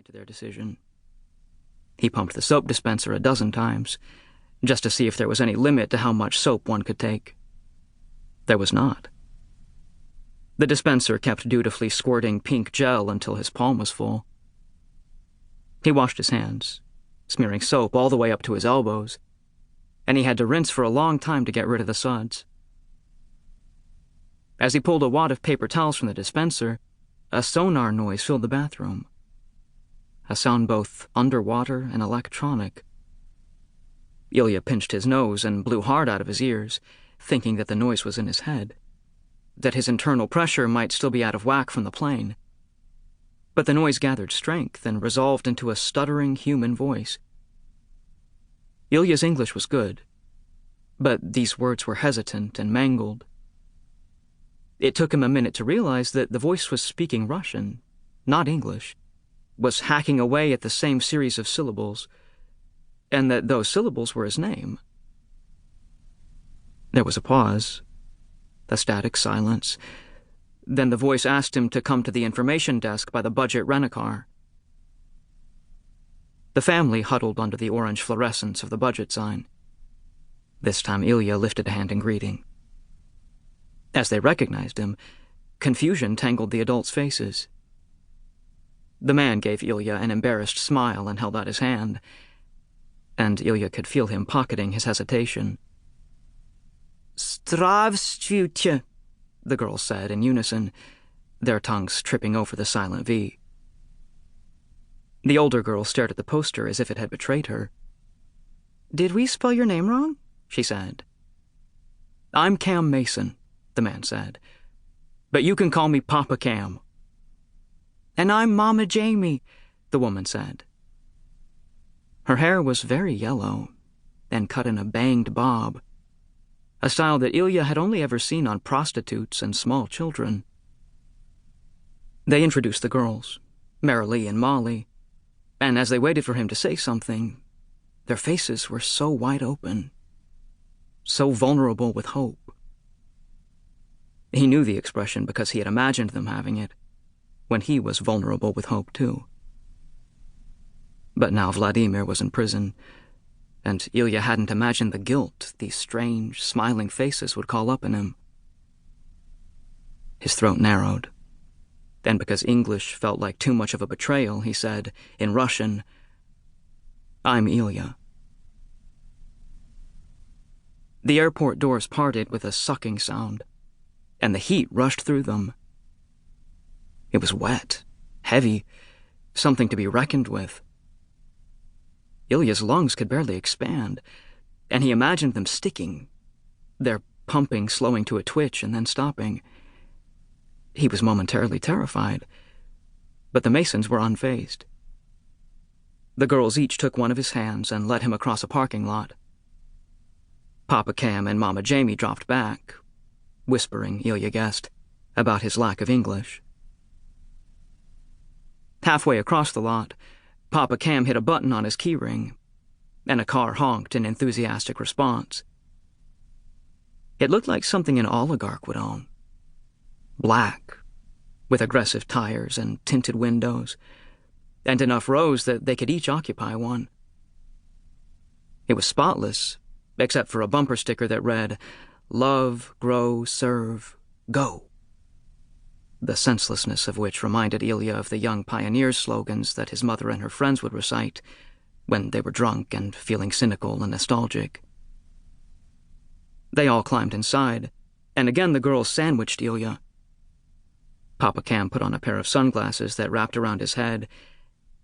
to their decision. He pumped the soap dispenser a dozen times, just to see if there was any limit to how much soap one could take. There was not. The dispenser kept dutifully squirting pink gel until his palm was full. He washed his hands, smearing soap all the way up to his elbows, and he had to rinse for a long time to get rid of the suds. As he pulled a wad of paper towels from the dispenser, a sonar noise filled the bathroom. A sound both underwater and electronic. Ilya pinched his nose and blew hard out of his ears, thinking that the noise was in his head, that his internal pressure might still be out of whack from the plane. But the noise gathered strength and resolved into a stuttering human voice. Ilya's English was good, but these words were hesitant and mangled. It took him a minute to realize that the voice was speaking Russian, not English, was hacking away at the same series of syllables, and that those syllables were his name. There was a pause, a static silence. Then the voice asked him to come to the information desk by the budget rent-a-car. The family huddled under the orange fluorescence of the budget sign. This time Ilya lifted a hand in greeting. As they recognized him, confusion tangled the adults' faces. The man gave Ilya an embarrassed smile and held out his hand, and Ilya could feel him pocketing his hesitation. "Zdravstvuyte," the girls said in unison, their tongues tripping over the silent V. The older girl stared at the poster as if it had betrayed her. "Did we spell your name wrong?" she said. "I'm Cam Mason," the man said, "but you can call me Papa Cam." "And I'm Mama Jamie," the woman said. Her hair was very yellow and cut in a banged bob, a style that Ilya had only ever seen on prostitutes and small children. They introduced the girls, Marilee and Molly, and as they waited for him to say something, their faces were so wide open, so vulnerable with hope. He knew the expression because he had imagined them having it, when he was vulnerable with hope too. But now Vladimir was in prison, and Ilya hadn't imagined the guilt these strange, smiling faces would call up in him. His throat narrowed, and because English felt like too much of a betrayal, he said, in Russian, "I'm Ilya." The airport doors parted with a sucking sound, and the heat rushed through them. It was wet, heavy, something to be reckoned with. Ilya's lungs could barely expand, and he imagined them sticking, their pumping slowing to a twitch and then stopping. He was momentarily terrified, but the Masons were unfazed. The girls each took one of his hands and led him across a parking lot. Papa Cam and Mama Jamie dropped back, whispering, Ilya guessed, about his lack of English. Halfway across the lot, Papa Cam hit a button on his keyring, and a car honked in enthusiastic response. It looked like something an oligarch would own. Black, with aggressive tires and tinted windows, and enough rows that they could each occupy one. It was spotless, except for a bumper sticker that read, "Love, grow, serve, go," the senselessness of which reminded Ilya of the young pioneers' slogans that his mother and her friends would recite when they were drunk and feeling cynical and nostalgic. They all climbed inside, and again the girls sandwiched Ilya. Papa Cam put on a pair of sunglasses that wrapped around his head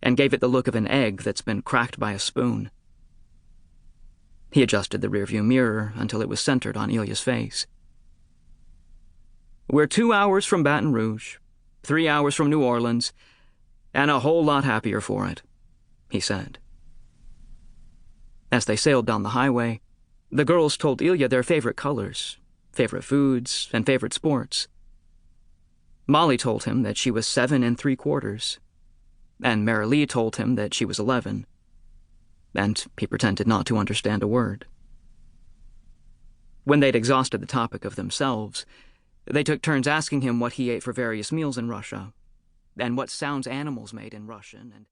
and gave it the look of an egg that's been cracked by a spoon. He adjusted the rearview mirror until it was centered on Ilya's face. "We're 2 hours from Baton Rouge, 3 hours from New Orleans, and a whole lot happier for it," he said. As they sailed down the highway, the girls told Ilya their favorite colors, favorite foods, and favorite sports. Molly told him that she was 7 3/4, and Marilee told him that she was 11, and he pretended not to understand a word. When they'd exhausted the topic of themselves, they took turns asking him what he ate for various meals in Russia, and what sounds animals made in Russian, and